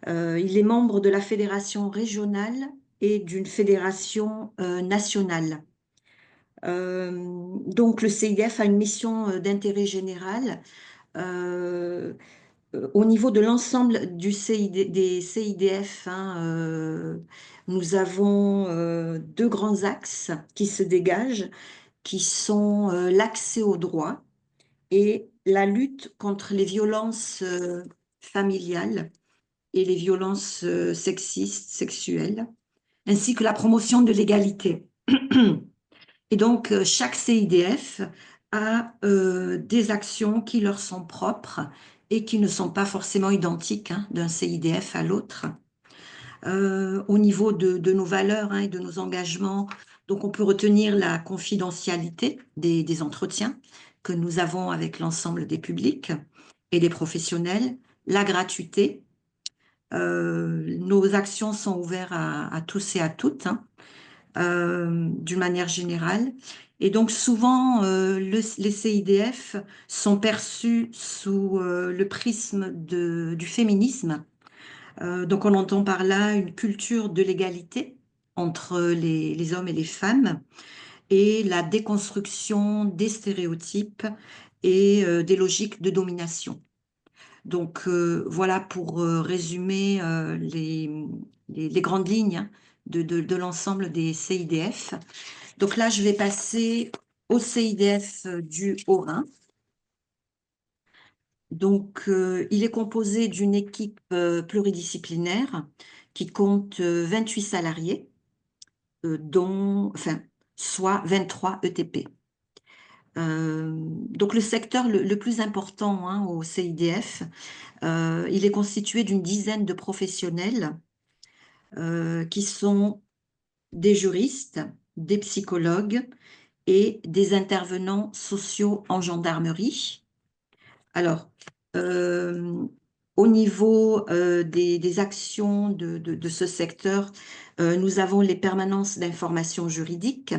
Il est membre de la fédération régionale et d'une fédération nationale. Donc, le CIDF a une mission d'intérêt général au niveau de l'ensemble des CIDF. Nous avons deux grands axes qui se dégagent, qui sont l'accès au droit et la lutte contre les violences familiales et les violences sexistes, sexuelles, ainsi que la promotion de l'égalité. Et donc, chaque CIDF a des actions qui leur sont propres et qui ne sont pas forcément identiques d'un CIDF à l'autre. Au niveau de nos valeurs et de nos engagements, donc on peut retenir la confidentialité des entretiens que nous avons avec l'ensemble des publics et des professionnels, la gratuité. Nos actions sont ouvertes à tous et à toutes, hein, d'une manière générale. Et donc souvent, les CIDF sont perçus sous le prisme du féminisme. Donc on entend par là une culture de l'égalité entre les hommes et les femmes et la déconstruction des stéréotypes et des logiques de domination. Donc voilà pour résumer les grandes lignes, hein, de l'ensemble des CIDF. Donc là, je vais passer au CIDF du Haut-Rhin. Donc, il est composé d'une équipe pluridisciplinaire qui compte 28 salariés, soit 23 ETP. Donc, le secteur le plus important, hein, au CIDF, il est constitué d'une dizaine de professionnels qui sont des juristes, des psychologues et des intervenants sociaux en gendarmerie. Alors, au niveau des actions de ce secteur, nous avons les permanences d'information juridique,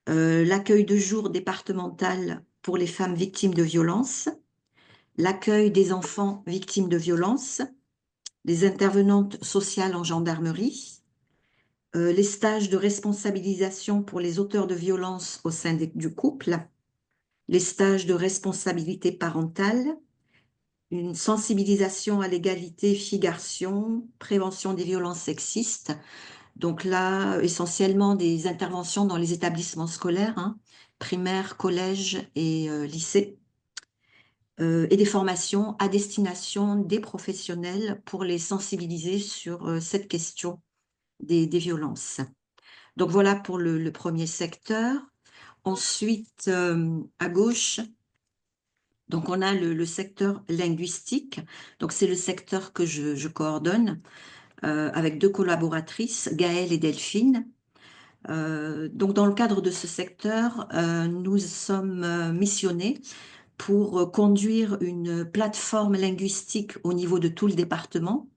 l'accueil de jour départemental pour les femmes victimes de violences, l'accueil des enfants victimes de violences, les intervenantes sociales en gendarmerie, les stages de responsabilisation pour les auteurs de violences au sein du couple, les stages de responsabilité parentale, une sensibilisation à l'égalité filles-garçons, prévention des violences sexistes. Donc là, essentiellement des interventions dans les établissements scolaires, hein, primaires, collèges et lycées, et des formations à destination des professionnels pour les sensibiliser sur cette question des violences. Donc voilà pour le premier secteur. Ensuite, à gauche, donc on a le secteur linguistique. Donc c'est le secteur que je coordonne avec deux collaboratrices, Gaëlle et Delphine. Donc dans le cadre de ce secteur, nous sommes missionnés pour conduire une plateforme linguistique au niveau de tout le département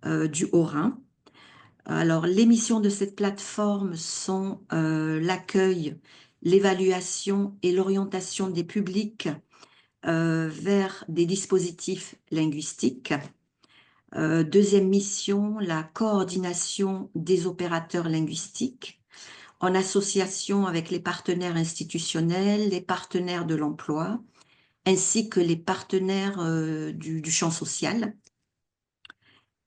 du Haut-Rhin. Alors, les missions de cette plateforme sont l'accueil, l'évaluation et l'orientation des publics vers des dispositifs linguistiques. Deuxième mission, la coordination des opérateurs linguistiques en association avec les partenaires institutionnels, les partenaires de l'emploi, ainsi que les partenaires du champ social.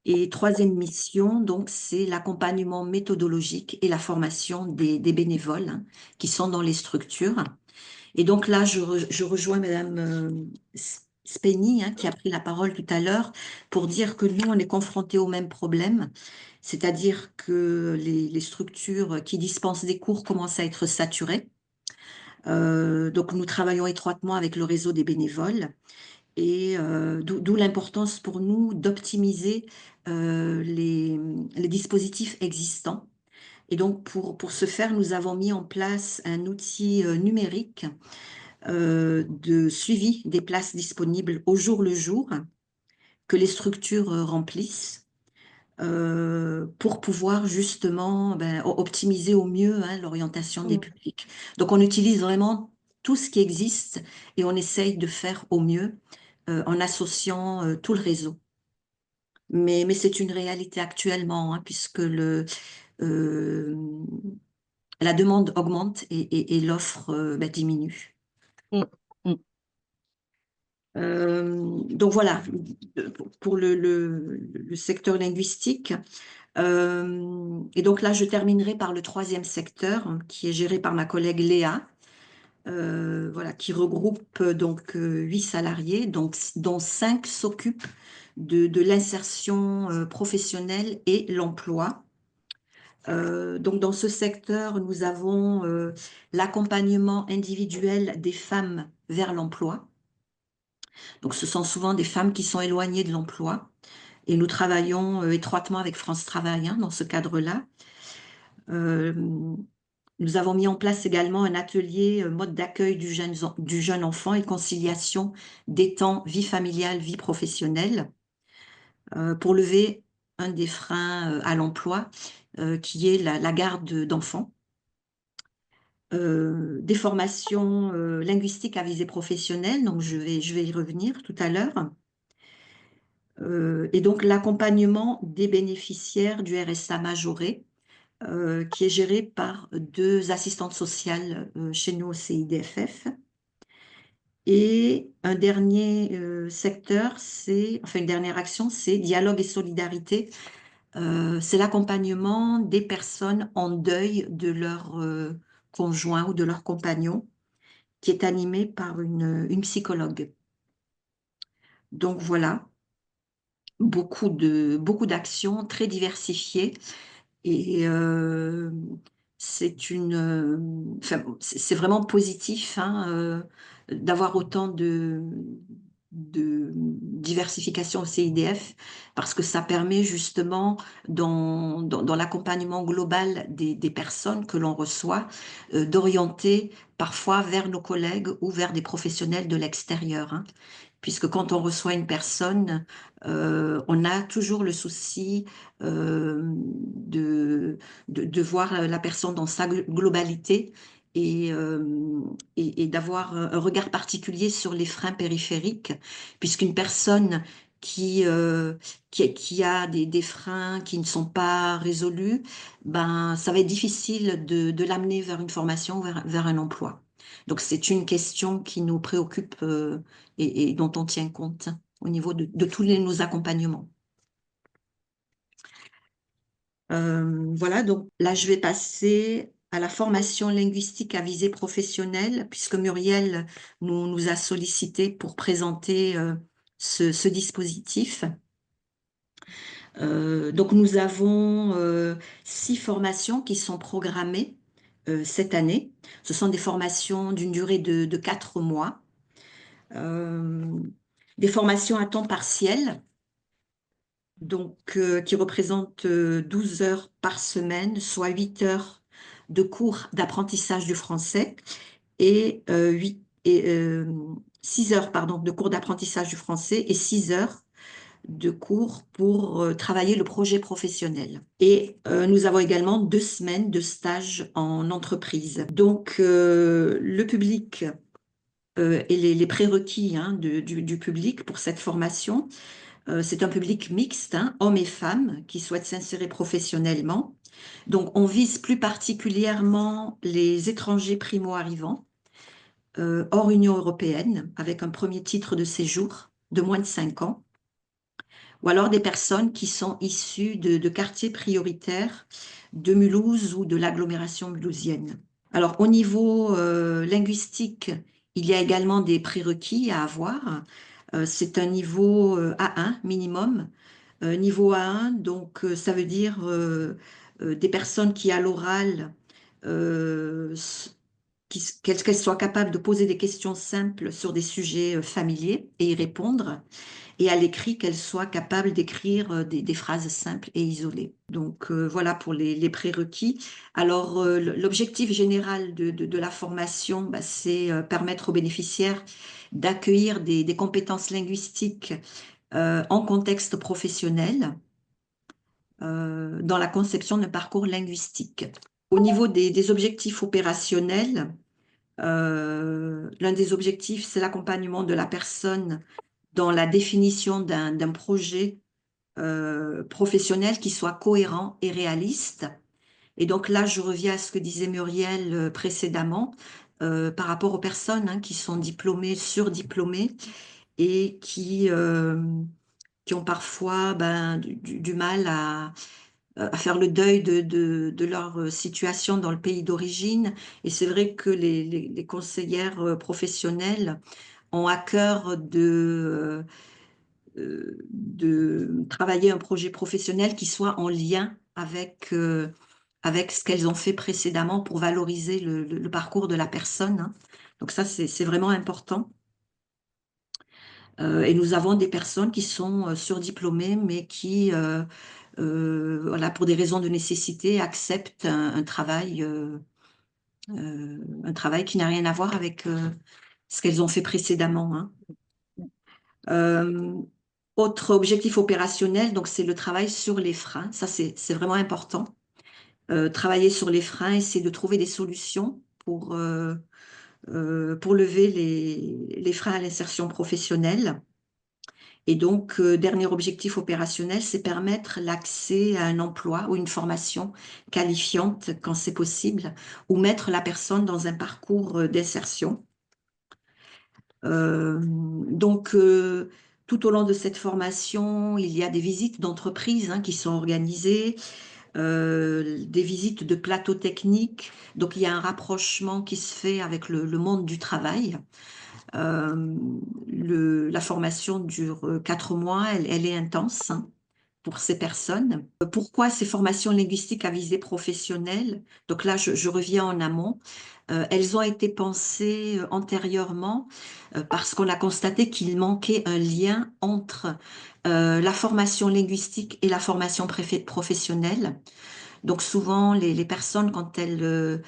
Et troisième mission, donc, c'est l'accompagnement méthodologique et la formation des bénévoles, hein, qui sont dans les structures. Et donc là, je rejoins Madame Speni, hein, qui a pris la parole tout à l'heure, pour dire que nous, on est confrontés au même problème, c'est-à-dire que les structures qui dispensent des cours commencent à être saturées. Donc nous travaillons étroitement avec le réseau des bénévoles. Et d'où l'importance pour nous d'optimiser les dispositifs existants. Et donc, pour ce faire, nous avons mis en place un outil numérique de suivi des places disponibles au jour le jour que les structures remplissent pour pouvoir justement optimiser au mieux, hein, l'orientation des publics. Donc, on utilise vraiment tout ce qui existe et on essaye de faire au mieux en associant tout le réseau. Mais c'est une réalité actuellement, hein, puisque euh, la demande augmente et l'offre diminue. Mm, mm. Donc voilà, pour le secteur linguistique. Et donc là, je terminerai par le troisième secteur, hein, qui est géré par ma collègue Léa. Voilà, qui regroupe donc 8 salariés, donc, dont 5 s'occupent de l'insertion professionnelle et l'emploi. Donc dans ce secteur, nous avons l'accompagnement individuel des femmes vers l'emploi. Donc ce sont souvent des femmes qui sont éloignées de l'emploi et nous travaillons étroitement avec France Travail, hein, dans ce cadre-là. Nous avons mis en place également un atelier mode d'accueil du jeune enfant et conciliation des temps vie familiale, vie professionnelle, pour lever un des freins à l'emploi, qui est la garde d'enfants. Des formations linguistiques à visée professionnelle, donc je vais y revenir tout à l'heure. Et donc l'accompagnement des bénéficiaires du RSA majoré, qui est géré par 2 assistantes sociales chez nous au CIDFF. Et un dernier secteur, une dernière action, c'est dialogue et solidarité. C'est l'accompagnement des personnes en deuil de leur conjoint ou de leur compagnon, qui est animé par une psychologue. Donc voilà, beaucoup d'actions très diversifiées. Et c'est vraiment positif, hein, d'avoir autant de diversification au CIDF, parce que ça permet justement, dans l'accompagnement global des personnes que l'on reçoit, d'orienter parfois vers nos collègues ou vers des professionnels de l'extérieur, hein. Puisque quand on reçoit une personne, on a toujours le souci de voir la personne dans sa globalité et, d'avoir un regard particulier sur les freins périphériques, puisqu'une personne qui a des freins qui ne sont pas résolus, ben, ça va être difficile de l'amener vers une formation, vers un emploi. Donc c'est une question qui nous préoccupe et dont on tient compte au niveau de tous nos accompagnements. Voilà, donc là, je vais passer à la formation linguistique à visée professionnelle, puisque Muriel nous a sollicité pour présenter ce dispositif. Donc, nous avons 6 formations qui sont programmées cette année. Ce sont des formations d'une durée de 4 mois. Des formations à temps partiel, donc qui représentent 12 heures par semaine, soit 8 heures de cours d'apprentissage du français et 6 heures de cours d'apprentissage du français et 6 heures de cours pour travailler le projet professionnel. Et nous avons également 2 semaines de stage en entreprise. Donc le public et les prérequis, hein, du public pour cette formation, c'est un public mixte, hein, hommes et femmes, qui souhaitent s'insérer professionnellement. Donc, on vise plus particulièrement les étrangers primo-arrivants, hors Union européenne, avec un premier titre de séjour de moins de 5 ans, ou alors des personnes qui sont issues de quartiers prioritaires de Mulhouse ou de l'agglomération mulhousienne. Alors, au niveau linguistique, il y a également des prérequis à avoir. C'est un niveau A1 minimum. Niveau A1, donc ça veut dire des personnes qui, à l'oral, qu'elles soient capables de poser des questions simples sur des sujets familiers et y répondre, et à l'écrit, qu'elles soient capables d'écrire des phrases simples et isolées. Donc voilà pour les prérequis. Alors l'objectif général de la formation, bah, c'est permettre aux bénéficiaires d'accueillir des compétences linguistiques en contexte professionnel, dans la conception d'un parcours linguistique. Au niveau des objectifs opérationnels, l'un des objectifs, c'est l'accompagnement de la personne dans la définition d'un projet professionnel qui soit cohérent et réaliste. Et donc là, je reviens à ce que disait Muriel précédemment, par rapport aux personnes, hein, qui sont diplômées, surdiplômées, et qui ont parfois du mal à faire le deuil de leur situation dans le pays d'origine. Et c'est vrai que les conseillères professionnelles ont à cœur de travailler un projet professionnel qui soit en lien avec ce qu'elles ont fait précédemment pour valoriser le parcours de la personne, hein. Donc ça, c'est vraiment important. Et nous avons des personnes qui sont surdiplômées, mais qui, voilà, pour des raisons de nécessité, acceptent un travail un travail qui n'a rien à voir avec ce qu'elles ont fait précédemment, hein. Autre objectif opérationnel, donc c'est le travail sur les freins. Ça, c'est vraiment important. Travailler sur les freins, essayer de trouver des solutions pour lever les freins à l'insertion professionnelle. Et donc, dernier objectif opérationnel, c'est permettre l'accès à un emploi ou une formation qualifiante quand c'est possible, ou mettre la personne dans un parcours d'insertion. Donc, tout au long de cette formation, il y a des visites d'entreprises qui sont organisées, des visites de plateaux techniques. Donc, il y a un rapprochement qui se fait avec le monde du travail. La formation dure 4 mois, elle est intense pour ces personnes. Pourquoi ces formations linguistiques à visée professionnelle? Donc là, je reviens en amont. Elles ont été pensées antérieurement parce qu'on a constaté qu'il manquait un lien entre la formation linguistique et la formation professionnelle. Donc souvent, les personnes, quand elles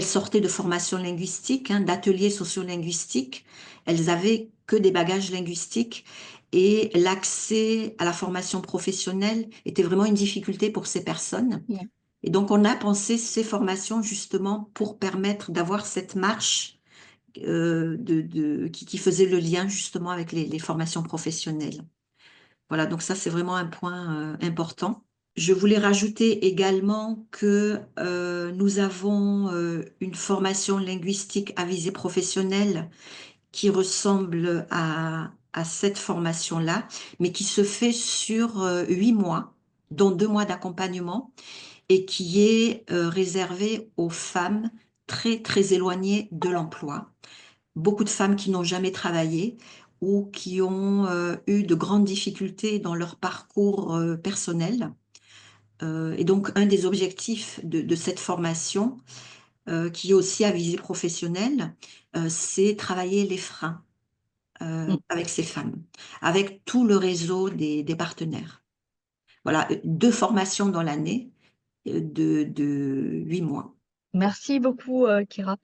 sortaient de formation linguistique, d'ateliers sociolinguistiques, elles avaient que des bagages linguistiques et l'accès à la formation professionnelle était vraiment une difficulté pour ces personnes. Yeah. Et donc, on a pensé ces formations justement pour permettre d'avoir cette marche qui faisait le lien justement avec les formations professionnelles. Voilà, donc ça, c'est vraiment un point important. Je voulais rajouter également que nous avons une formation linguistique à visée professionnelle qui ressemble à cette formation-là, mais qui se fait sur 8 mois, dont 2 mois d'accompagnement, et qui est réservée aux femmes très, très éloignées de l'emploi. Beaucoup de femmes qui n'ont jamais travaillé ou qui ont eu de grandes difficultés dans leur parcours personnel. Et donc, un des objectifs de cette formation, qui est aussi à visée professionnelle, c'est travailler les freins avec ces femmes, avec tout le réseau des partenaires. Voilà, 2 formations dans l'année de 8 mois. Merci beaucoup, Kira.